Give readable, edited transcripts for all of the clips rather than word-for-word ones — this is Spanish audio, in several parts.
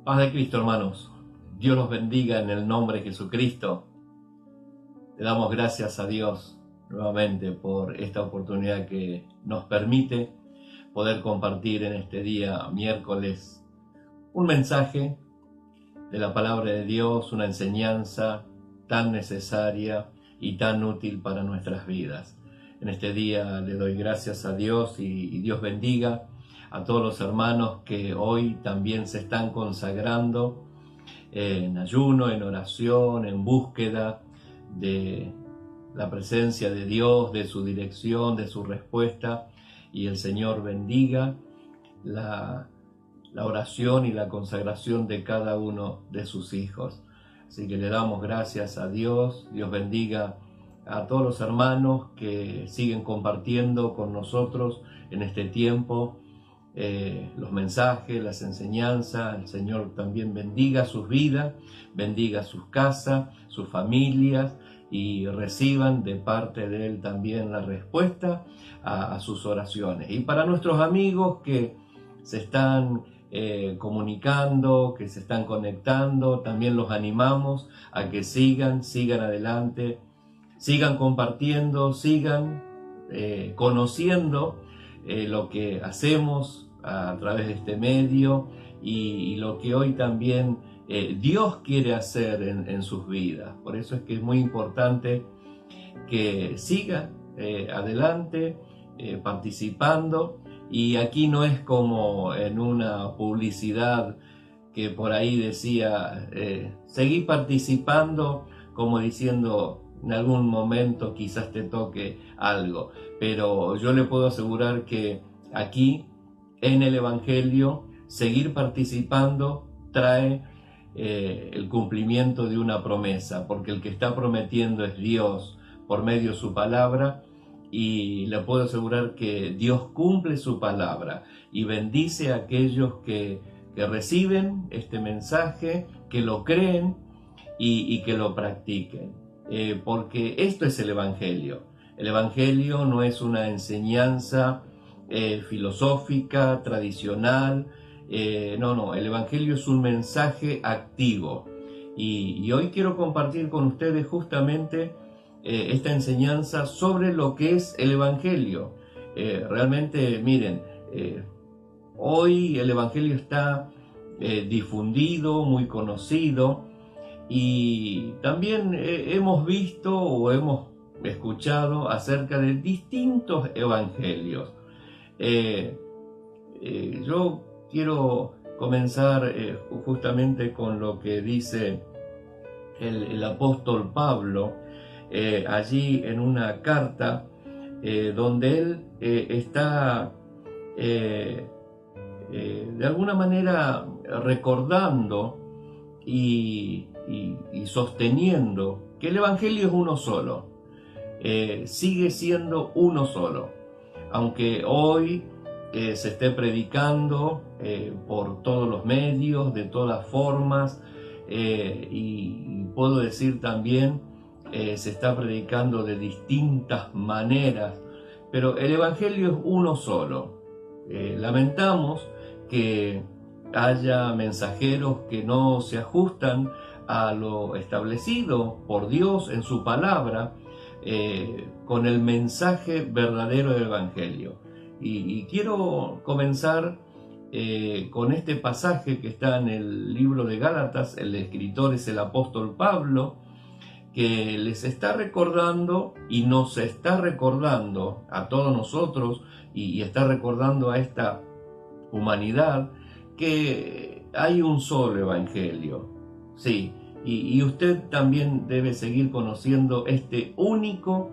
Paz de Cristo, hermanos. Dios los bendiga en el nombre de Jesucristo. Le damos gracias a Dios nuevamente por esta oportunidad que nos permite poder compartir en este día miércoles un mensaje de la palabra de Dios, una enseñanza tan necesaria y tan útil para nuestras vidas. En este día le doy gracias a Dios y Dios bendiga a todos los hermanos que hoy también se están consagrando en ayuno, en oración, en búsqueda de la presencia de Dios, de su dirección, de su respuesta, y el Señor bendiga la oración y la consagración de cada uno de sus hijos. Así que le damos gracias a Dios. Dios bendiga a todos los hermanos que siguen compartiendo con nosotros en este tiempo los mensajes, las enseñanzas. El Señor también bendiga sus vidas, bendiga sus casas, sus familias, y reciban de parte de Él también la respuesta a sus oraciones. Y para nuestros amigos que se están comunicando, que se están conectando, también los animamos a que sigan adelante, sigan compartiendo, sigan conociendo lo que hacemos a través de este medio y lo que hoy también Dios quiere hacer en sus vidas. Por eso es que es muy importante que sigan adelante participando. Y aquí no es como en una publicidad que por ahí decía seguí participando, como diciendo en algún momento quizás te toque algo. Pero yo le puedo asegurar que aquí en el Evangelio seguir participando trae el cumplimiento de una promesa, porque el que está prometiendo es Dios por medio de su palabra, y le puedo asegurar que Dios cumple su palabra y bendice a aquellos que reciben este mensaje, que lo creen y que lo practiquen, porque esto es el Evangelio. El Evangelio no es una enseñanza filosófica, tradicional. No, el Evangelio es un mensaje activo. Y hoy quiero compartir con ustedes justamente esta enseñanza sobre lo que es el Evangelio. Realmente, miren, hoy el Evangelio está difundido, muy conocido, y también hemos visto o hemos escuchado acerca de distintos evangelios. Yo quiero comenzar justamente con lo que dice el apóstol Pablo allí en una carta donde él está de alguna manera recordando y sosteniendo que el Evangelio es uno solo, sigue siendo uno solo, aunque hoy se esté predicando por todos los medios, de todas formas, y puedo decir también se está predicando de distintas maneras, pero el Evangelio es uno solo. Lamentamos que haya mensajeros que no se ajustan a lo establecido por Dios en su palabra con el mensaje verdadero del Evangelio. Y quiero comenzar con este pasaje que está en el libro de Gálatas. El escritor es el apóstol Pablo, que les está recordando y nos está recordando a todos nosotros y está recordando a esta humanidad que hay un solo Evangelio. Sí, y usted también debe seguir conociendo este único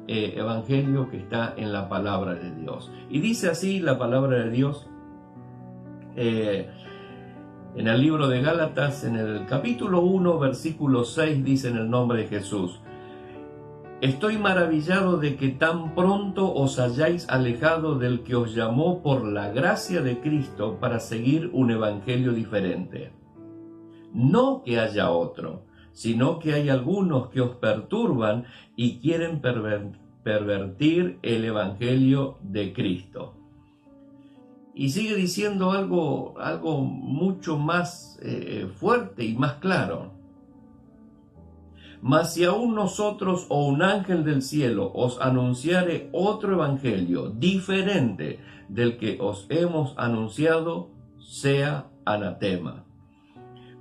Evangelio que está en la palabra de Dios. Y dice así la palabra de Dios en el libro de Gálatas, en el capítulo 1, versículo 6, dice en el nombre de Jesús: estoy maravillado de que tan pronto os hayáis alejado del que os llamó por la gracia de Cristo para seguir un evangelio diferente. No que haya otro, sino que hay algunos que os perturban y quieren pervertir el evangelio de Cristo. Y sigue diciendo algo mucho más fuerte y más claro. Mas si aún nosotros o un ángel del cielo os anunciare otro evangelio diferente del que os hemos anunciado, sea anatema.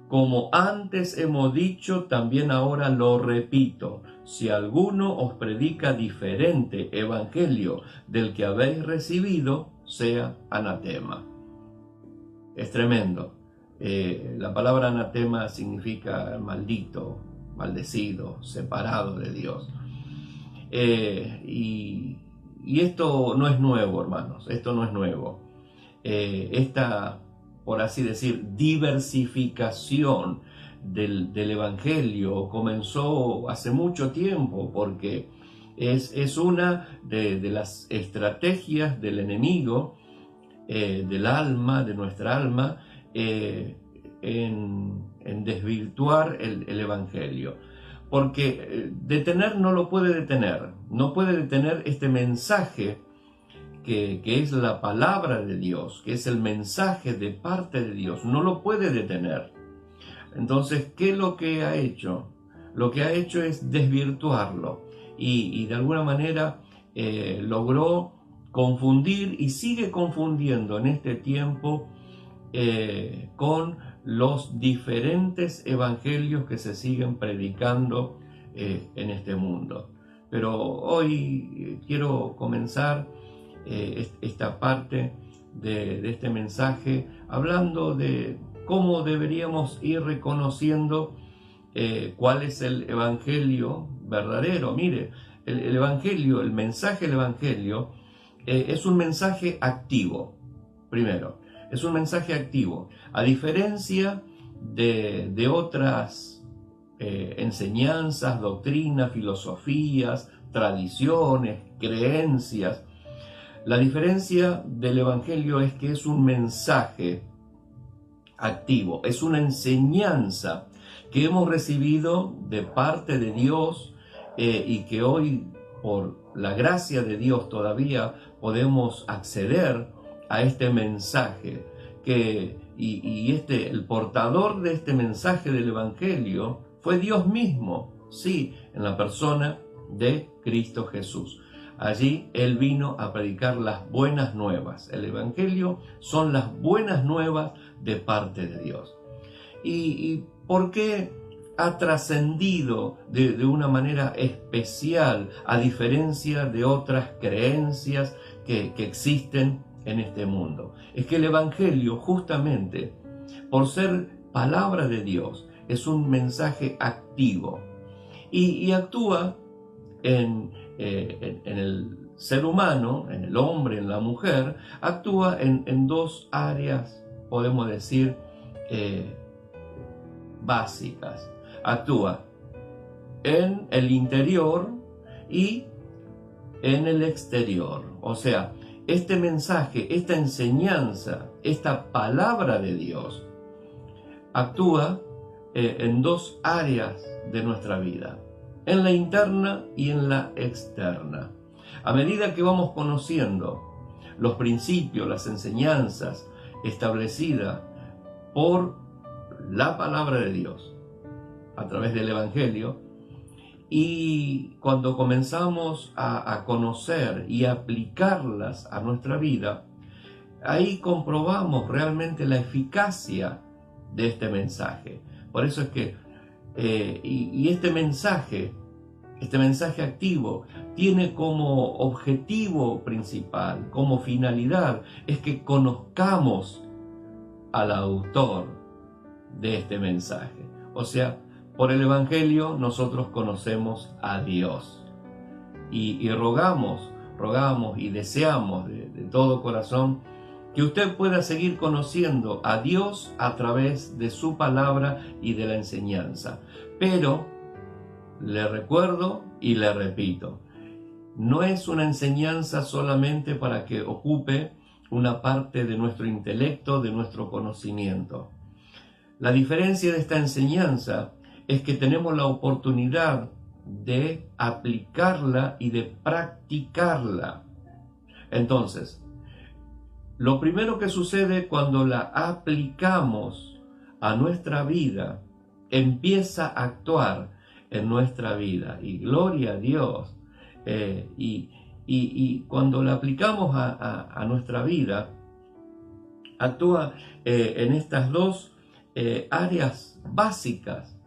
Como antes hemos dicho, también ahora lo repito, si alguno os predica diferente evangelio del que habéis recibido, sea anatema. Es tremendo. La palabra anatema significa maldito, maldecido, separado de Dios. Y esto no es nuevo, hermanos, esto no es nuevo. Esta, por así decir, diversificación del Evangelio comenzó hace mucho tiempo, porque es una de las estrategias del enemigo, del alma, de nuestra alma, en desvirtuar el Evangelio. Porque detener no lo puede detener, no puede detener este mensaje que es la palabra de Dios, que es el mensaje de parte de Dios, no lo puede detener. Entonces, ¿qué es lo que ha hecho? Lo que ha hecho es desvirtuarlo y de alguna manera logró confundir y sigue confundiendo en este tiempo con los diferentes evangelios que se siguen predicando en este mundo. Pero hoy quiero comenzar esta parte de este mensaje hablando de cómo deberíamos ir reconociendo cuál es el evangelio verdadero. Mire, el evangelio, el mensaje del evangelio es un mensaje activo, primero. Es un mensaje activo, a diferencia de otras enseñanzas, doctrinas, filosofías, tradiciones, creencias. La diferencia del Evangelio es que es un mensaje activo, es una enseñanza que hemos recibido de parte de Dios y que hoy, por la gracia de Dios, todavía podemos acceder a este mensaje el portador de este mensaje del Evangelio fue Dios mismo, sí, en la persona de Cristo Jesús. Allí Él vino a predicar las buenas nuevas. El Evangelio son las buenas nuevas de parte de Dios. ¿Y por qué ha trascendido de una manera especial, a diferencia de otras creencias que existen en este mundo? Es que el Evangelio, justamente por ser palabra de Dios, es un mensaje activo y actúa en el ser humano, en el hombre, en la mujer, actúa en dos áreas, podemos decir, básicas. Actúa en el interior y en el exterior. O sea, este mensaje, esta enseñanza, esta palabra de Dios actúa en dos áreas de nuestra vida, en la interna y en la externa. A medida que vamos conociendo los principios, las enseñanzas establecidas por la palabra de Dios a través del Evangelio, y cuando comenzamos a conocer y aplicarlas a nuestra vida, ahí comprobamos realmente la eficacia de este mensaje. Por eso es que este mensaje activo tiene como objetivo principal, como finalidad, es que conozcamos al autor de este mensaje. O sea, por el Evangelio nosotros conocemos a Dios y rogamos y deseamos de todo corazón que usted pueda seguir conociendo a Dios a través de su palabra y de la enseñanza. Pero le recuerdo y le repito, no es una enseñanza solamente para que ocupe una parte de nuestro intelecto, de nuestro conocimiento. La diferencia de esta enseñanza es que tenemos la oportunidad de aplicarla y de practicarla. Entonces, lo primero que sucede cuando la aplicamos a nuestra vida, empieza a actuar en nuestra vida. Y gloria a Dios. Y cuando la aplicamos a nuestra vida, actúa en estas dos áreas básicas.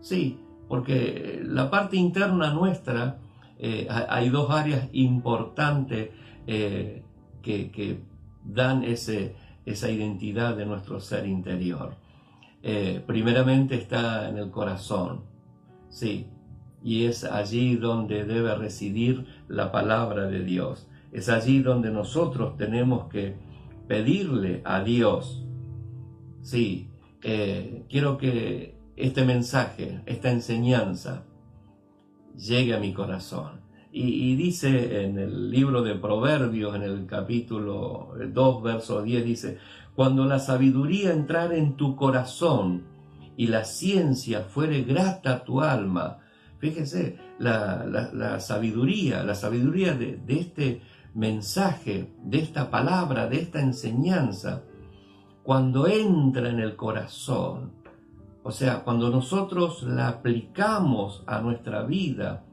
Sí, porque la parte interna nuestra, hay dos áreas importantes que dan esa identidad de nuestro ser interior. Primeramente está en el corazón, sí, y es allí donde debe residir la palabra de Dios. Es allí donde nosotros tenemos que pedirle a Dios. Sí, quiero que este mensaje, esta enseñanza, llegue a mi corazón. Y dice en el libro de Proverbios, en el capítulo 2, verso 10, dice: cuando la sabiduría entrare en tu corazón y la ciencia fuere grata a tu alma. Fíjese, la sabiduría de este mensaje, de esta palabra, de esta enseñanza, cuando entra en el corazón, o sea, cuando nosotros la aplicamos a nuestra vida,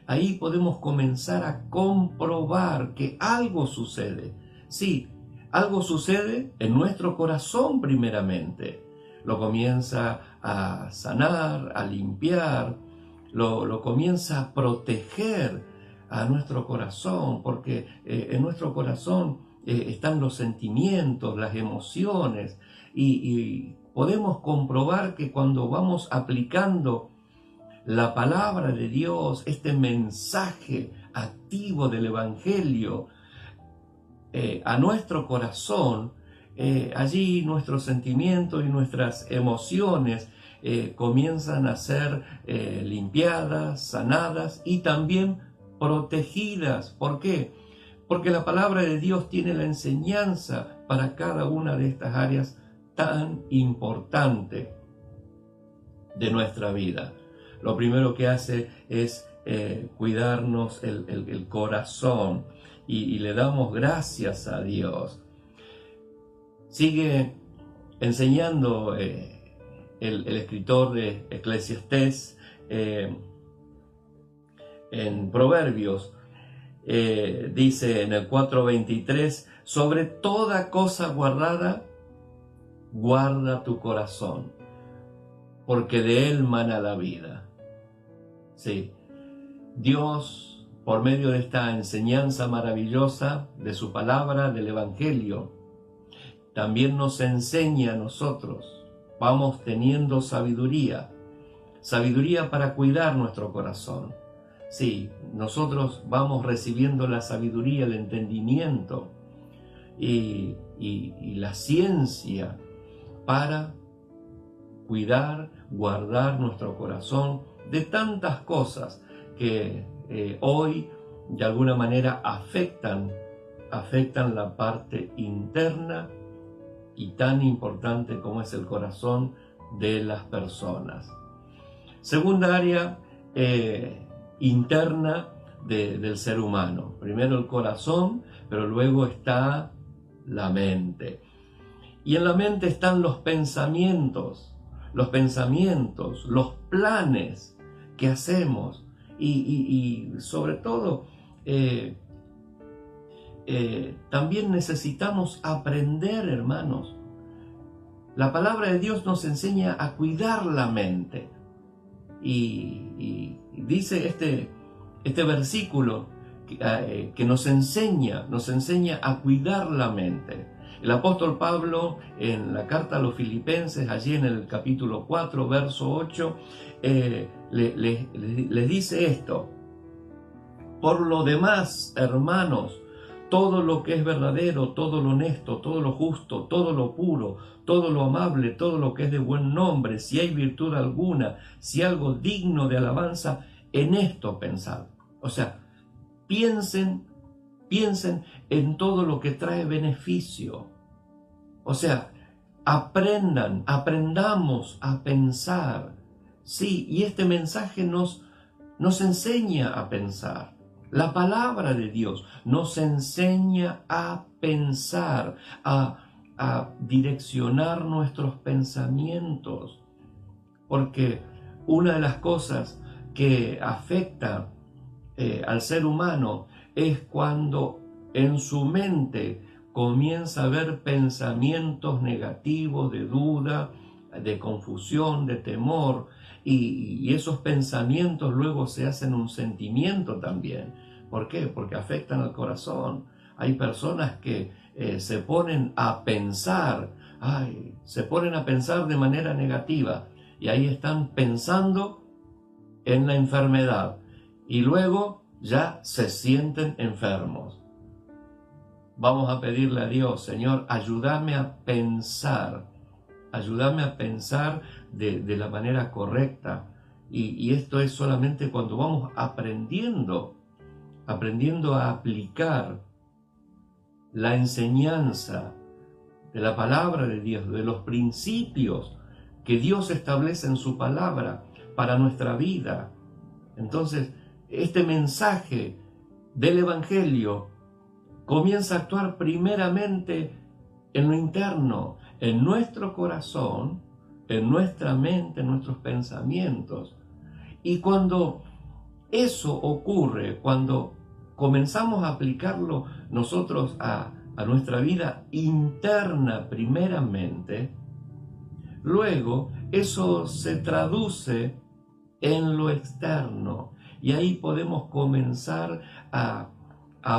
ahí podemos comenzar a comprobar que algo sucede. Sí, algo sucede en nuestro corazón primeramente. Lo comienza a sanar, a limpiar, lo comienza a proteger a nuestro corazón, porque en nuestro corazón están los sentimientos, las emociones, y podemos comprobar que cuando vamos aplicando la palabra de Dios, este mensaje activo del Evangelio, a nuestro corazón, allí nuestros sentimientos y nuestras emociones comienzan a ser limpiadas, sanadas y también protegidas. ¿Por qué? Porque la palabra de Dios tiene la enseñanza para cada una de estas áreas tan importantes de nuestra vida. Lo primero que hace es cuidarnos el corazón, y le damos gracias a Dios. Sigue enseñando el escritor de Eclesiastés en Proverbios, dice en el 4:23: sobre toda cosa guardada, guarda tu corazón, porque de él mana la vida. Sí, Dios, por medio de esta enseñanza maravillosa de su palabra, del Evangelio, también nos enseña a nosotros. Vamos teniendo sabiduría para cuidar nuestro corazón. Sí, nosotros vamos recibiendo la sabiduría, el entendimiento y la ciencia para cuidar, guardar nuestro corazón de tantas cosas que hoy de alguna manera afectan la parte interna y tan importante como es el corazón de las personas. Segunda área interna del ser humano. Primero el corazón, pero luego está la mente. Y en la mente están los pensamientos, los planes que hacemos, y sobre todo también necesitamos aprender, hermanos. La palabra de Dios nos enseña a cuidar la mente, y dice este versículo que nos enseña a cuidar la mente. El apóstol Pablo, en la carta a los Filipenses, allí en el capítulo 4, verso 8, les dice esto: por lo demás, hermanos, todo lo que es verdadero, todo lo honesto, todo lo justo, todo lo puro, todo lo amable, todo lo que es de buen nombre, si hay virtud alguna, si algo digno de alabanza, en esto pensad. O sea, piensen en todo lo que trae beneficio. O sea, aprendamos a pensar. Sí, y este mensaje nos enseña a pensar. La palabra de Dios nos enseña a pensar, a direccionar nuestros pensamientos, porque una de las cosas que afecta al ser humano es cuando en su mente comienza a haber pensamientos negativos, de duda, de confusión, de temor, y esos pensamientos luego se hacen un sentimiento también. ¿Por qué? Porque afectan al corazón. Hay personas que se ponen a pensar, se ponen a pensar de manera negativa, y ahí están pensando en la enfermedad, y luego ya se sienten enfermos. Vamos a pedirle a Dios: Señor, ayúdame a pensar de la manera correcta. Y esto es solamente cuando vamos aprendiendo a aplicar la enseñanza de la palabra de Dios, de los principios que Dios establece en su palabra para nuestra vida. Entonces, este mensaje del Evangelio comienza a actuar primeramente en lo interno, en nuestro corazón, en nuestra mente, en nuestros pensamientos. Y cuando eso ocurre, cuando comenzamos a aplicarlo nosotros a nuestra vida interna primeramente, luego eso se traduce en lo externo, y ahí podemos comenzar a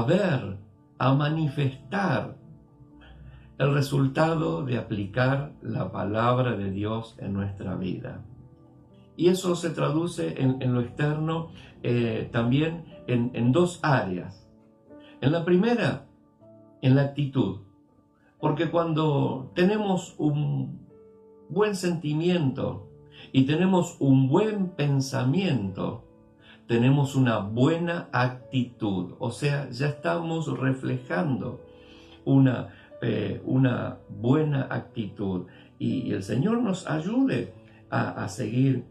ver, a manifestar el resultado de aplicar la palabra de Dios en nuestra vida. Y eso se traduce en lo externo también en dos áreas. En la primera, en la actitud, porque cuando tenemos un buen sentimiento y tenemos un buen pensamiento, tenemos una buena actitud, o sea, ya estamos reflejando una buena actitud, y el Señor nos ayude a seguir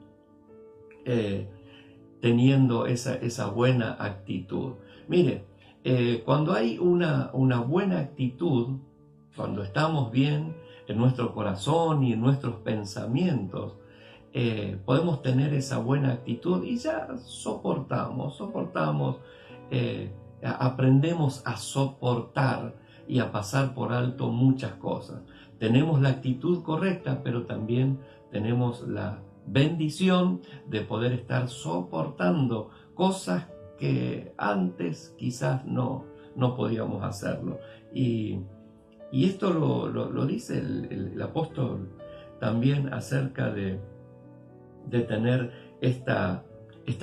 teniendo esa buena actitud. Mire, cuando hay una buena actitud, cuando estamos bien en nuestro corazón y en nuestros pensamientos, podemos tener esa buena actitud y ya soportamos, aprendemos a soportar y a pasar por alto muchas cosas. Tenemos la actitud correcta, pero también tenemos la bendición de poder estar soportando cosas que antes quizás no podíamos hacerlo. Y esto lo dice el apóstol también acerca de tener esta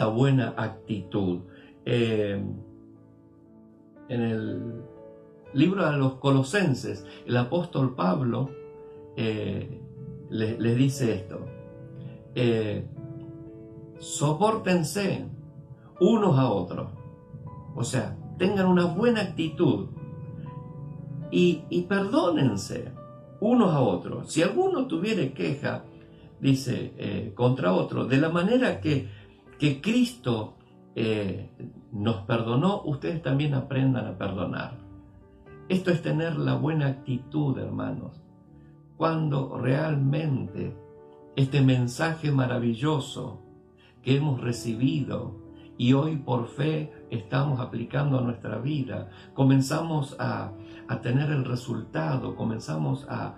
buena actitud. En el libro de los Colosenses, el apóstol Pablo les dice esto: sopórtense unos a otros, o sea, tengan una buena actitud y perdónense unos a otros. Si alguno tuviere queja, dice, contra otro, de la manera que Cristo nos perdonó, ustedes también aprendan a perdonar. Esto es tener la buena actitud, hermanos. Cuando realmente este mensaje maravilloso que hemos recibido y hoy por fe estamos aplicando a nuestra vida, comenzamos a tener el resultado, comenzamos a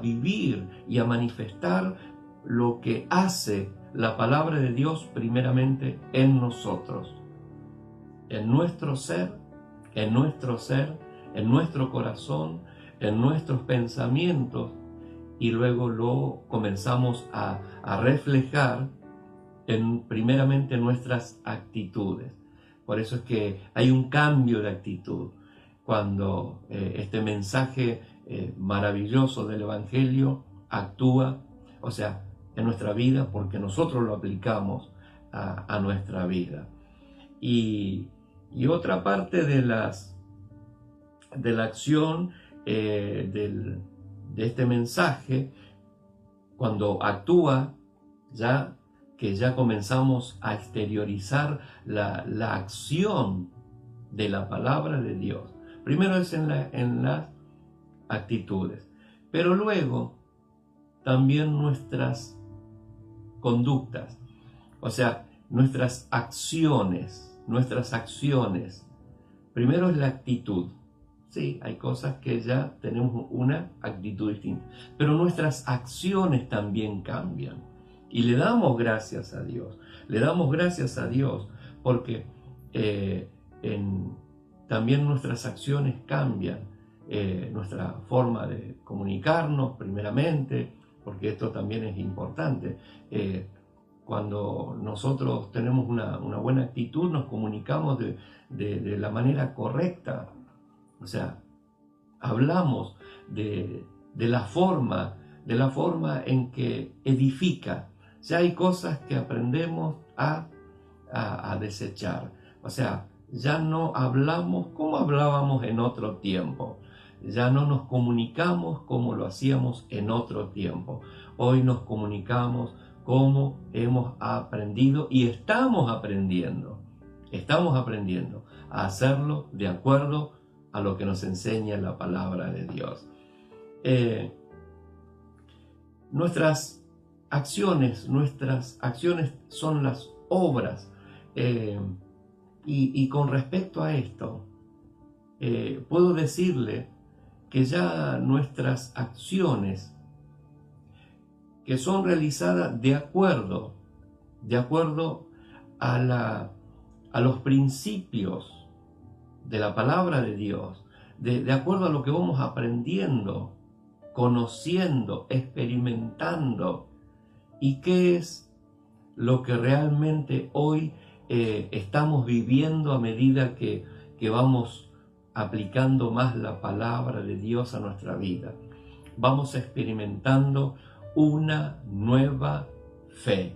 vivir y a manifestar lo que hace la palabra de Dios primeramente en nosotros, en nuestro ser, en nuestro corazón, en nuestros pensamientos, y luego lo comenzamos a reflejar primeramente en nuestras actitudes. Por eso es que hay un cambio de actitud cuando este mensaje maravilloso del Evangelio actúa, o sea, en nuestra vida, porque nosotros lo aplicamos a nuestra vida. Y otra parte de la acción de este mensaje, cuando actúa, ya comenzamos a exteriorizar la acción de la palabra de Dios. Primero es en las actitudes, pero luego también nuestras conductas, o sea, nuestras acciones. Primero es la actitud. Sí, hay cosas que ya tenemos una actitud distinta, pero nuestras acciones también cambian. Y le damos gracias a Dios. Le damos gracias a Dios porque también nuestras acciones cambian. Nuestra forma de comunicarnos, primeramente, porque esto también es importante. Cuando nosotros tenemos una buena actitud, nos comunicamos de la manera correcta. O sea, hablamos de la forma en que edifica. Ya hay cosas que aprendemos a desechar. O sea, ya no hablamos como hablábamos en otro tiempo. Ya no nos comunicamos como lo hacíamos en otro tiempo. Hoy nos comunicamos como hemos aprendido y estamos aprendiendo a hacerlo de acuerdo a lo que nos enseña la palabra de Dios. Nuestras acciones son las obras. Y con respecto a esto, puedo decirle que ya nuestras acciones, que son realizadas de acuerdo a los principios de la palabra de Dios, de acuerdo a lo que vamos aprendiendo, conociendo, experimentando, y qué es lo que realmente hoy estamos viviendo a medida que vamos aplicando más la palabra de Dios a nuestra vida. Vamos experimentando una nueva fe,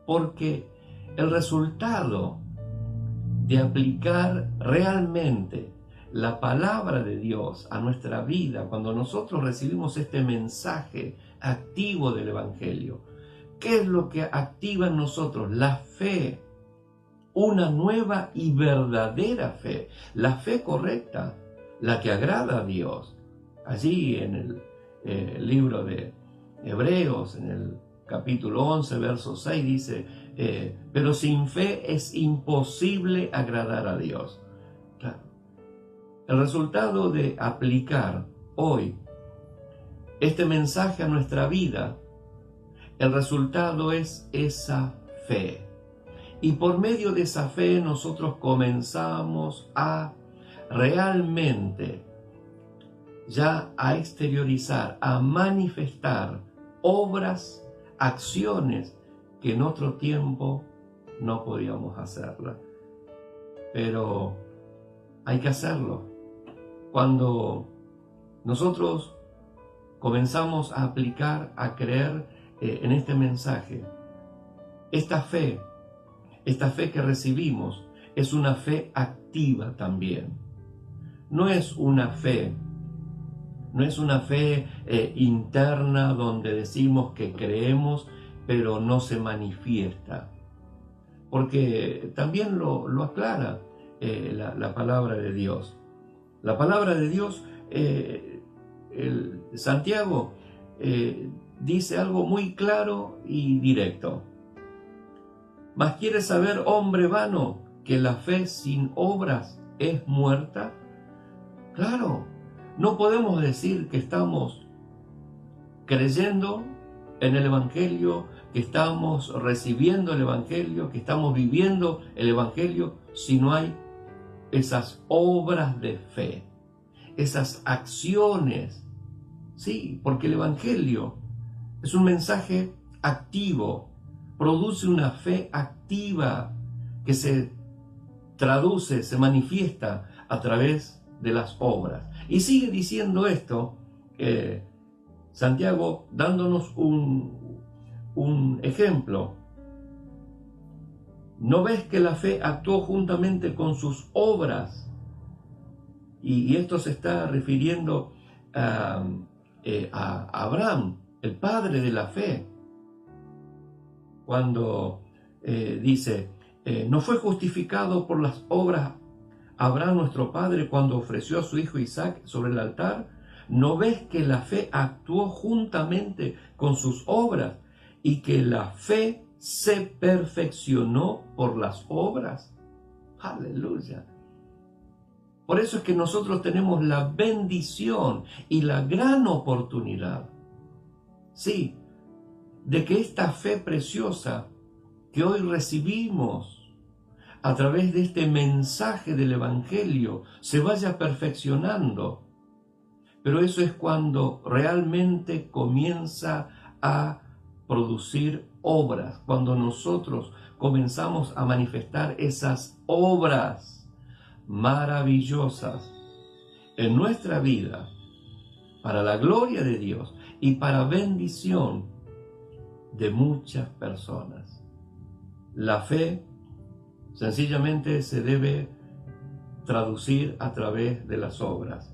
porque el resultado de aplicar realmente la palabra de Dios a nuestra vida, cuando nosotros recibimos este mensaje activo del Evangelio, ¿qué es lo que activa en nosotros? La fe, una nueva y verdadera fe, la fe correcta, la que agrada a Dios. Allí en el libro de Hebreos, en el capítulo 11, verso 6, dice, pero sin fe es imposible agradar a Dios. Claro. El resultado de aplicar hoy este mensaje a nuestra vida, el resultado es esa fe. Y por medio de esa fe nosotros comenzamos a realmente ya a exteriorizar, a manifestar obras, acciones que en otro tiempo no podíamos hacerlas. Pero hay que hacerlo. Cuando nosotros comenzamos a aplicar, a creer en este mensaje, esta fe que recibimos es una fe activa también. No es una fe interna donde decimos que creemos, pero no se manifiesta. Porque también lo aclara la palabra de Dios. La palabra de Dios, Santiago dice algo muy claro y directo. ¿Mas quieres saber, hombre vano, que la fe sin obras es muerta? Claro, no podemos decir que estamos creyendo en el Evangelio, que estamos recibiendo el Evangelio, que estamos viviendo el Evangelio, si no hay esas obras de fe, esas acciones. Sí, porque el Evangelio es un mensaje activo, produce una fe activa que se traduce, se manifiesta a través de las obras. Y sigue diciendo esto, Santiago, dándonos un ejemplo. ¿No ves que la fe actuó juntamente con sus obras? Y esto se está refiriendo a Abraham, el padre de la fe, cuando dice, no fue justificado por las obras Abraham nuestro padre cuando ofreció a su hijo Isaac sobre el altar? ¿No ves que la fe actuó juntamente con sus obras y que la fe se perfeccionó por las obras? Aleluya. Por eso es que nosotros tenemos la bendición y la gran oportunidad, sí, de que esta fe preciosa que hoy recibimos a través de este mensaje del Evangelio se vaya perfeccionando. Pero eso es cuando realmente comienza a producir obras, cuando nosotros comenzamos a manifestar esas obras maravillosas en nuestra vida, para la gloria de Dios y para bendición de muchas personas. La fe sencillamente se debe traducir a través de las obras.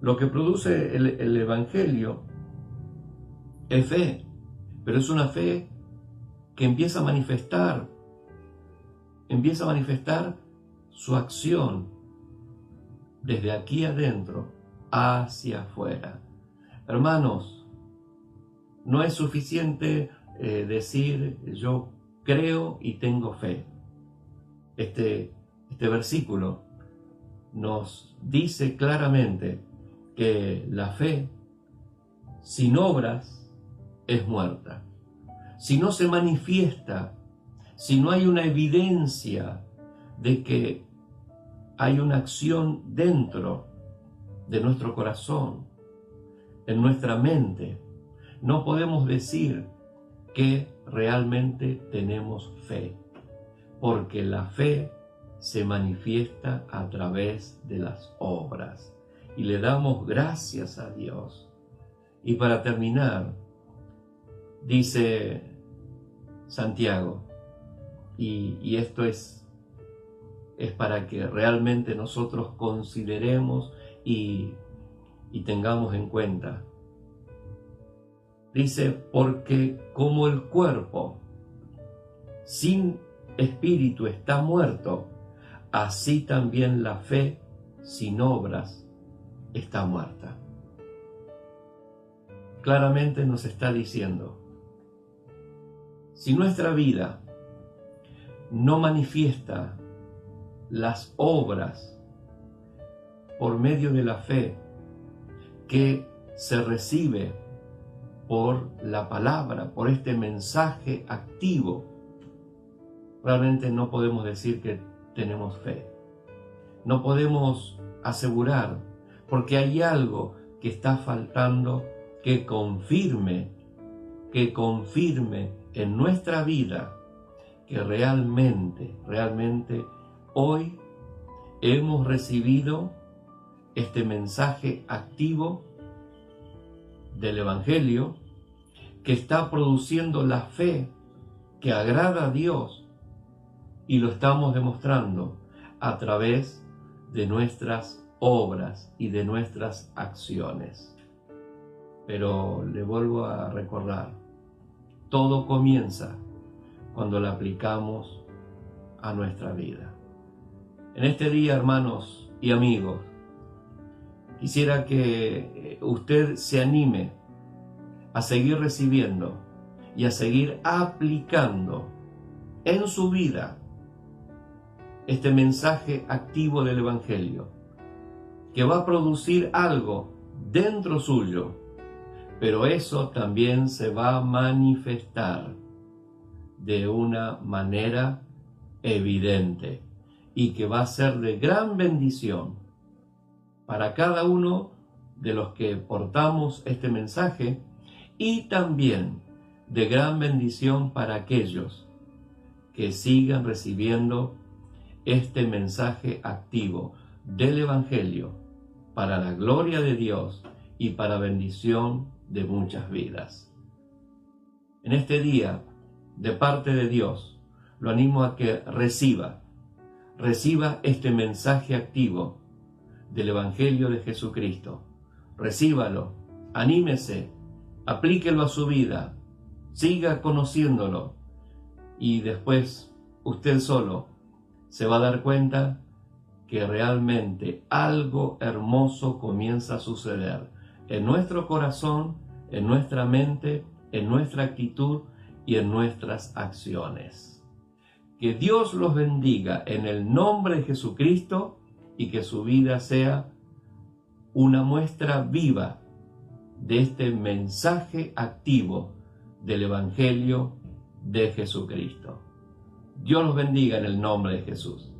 Lo que produce el Evangelio es fe, pero es una fe que empieza a manifestar su acción desde aquí adentro hacia afuera. Hermanos, no es suficiente decir yo creo y tengo fe. Este versículo nos dice claramente que la fe sin obras es muerta. Si no se manifiesta, si no hay una evidencia de que hay una acción dentro de nuestro corazón, en nuestra mente, no podemos decir que realmente tenemos fe, porque la fe se manifiesta a través de las obras. Y le damos gracias a Dios. Y para terminar, dice Santiago, y esto es para que realmente nosotros consideremos y tengamos en cuenta. Dice, porque como el cuerpo sin espíritu está muerto, así también la fe sin obras está muerta. Claramente nos está diciendo, si nuestra vida no manifiesta las obras por medio de la fe que se recibe por la palabra, por este mensaje activo, realmente no podemos decir que tenemos fe. No podemos asegurar, porque hay algo que está faltando que confirme en nuestra vida que realmente hoy hemos recibido este mensaje activo del Evangelio que está produciendo la fe que agrada a Dios, y lo estamos demostrando a través de nuestras obras y de nuestras acciones. Pero le vuelvo a recordar, todo comienza cuando la aplicamos a nuestra vida. En este día, hermanos y amigos, quisiera que usted se anime a seguir recibiendo y a seguir aplicando en su vida este mensaje activo del Evangelio, que va a producir algo dentro suyo, pero eso también se va a manifestar de una manera evidente y que va a ser de gran bendición para cada uno de los que portamos este mensaje, y también de gran bendición para aquellos que sigan recibiendo este mensaje activo del Evangelio para la gloria de Dios y para bendición de muchas vidas. En este día, de parte de Dios, lo animo a que reciba este mensaje activo del Evangelio de Jesucristo. Recíbalo, anímese, aplíquelo a su vida, siga conociéndolo, y después usted solo se va a dar cuenta que realmente algo hermoso comienza a suceder en nuestro corazón, en nuestra mente, en nuestra actitud y en nuestras acciones. Que Dios los bendiga en el nombre de Jesucristo y que su vida sea una muestra viva de este mensaje activo del Evangelio de Jesucristo. Dios los bendiga en el nombre de Jesús.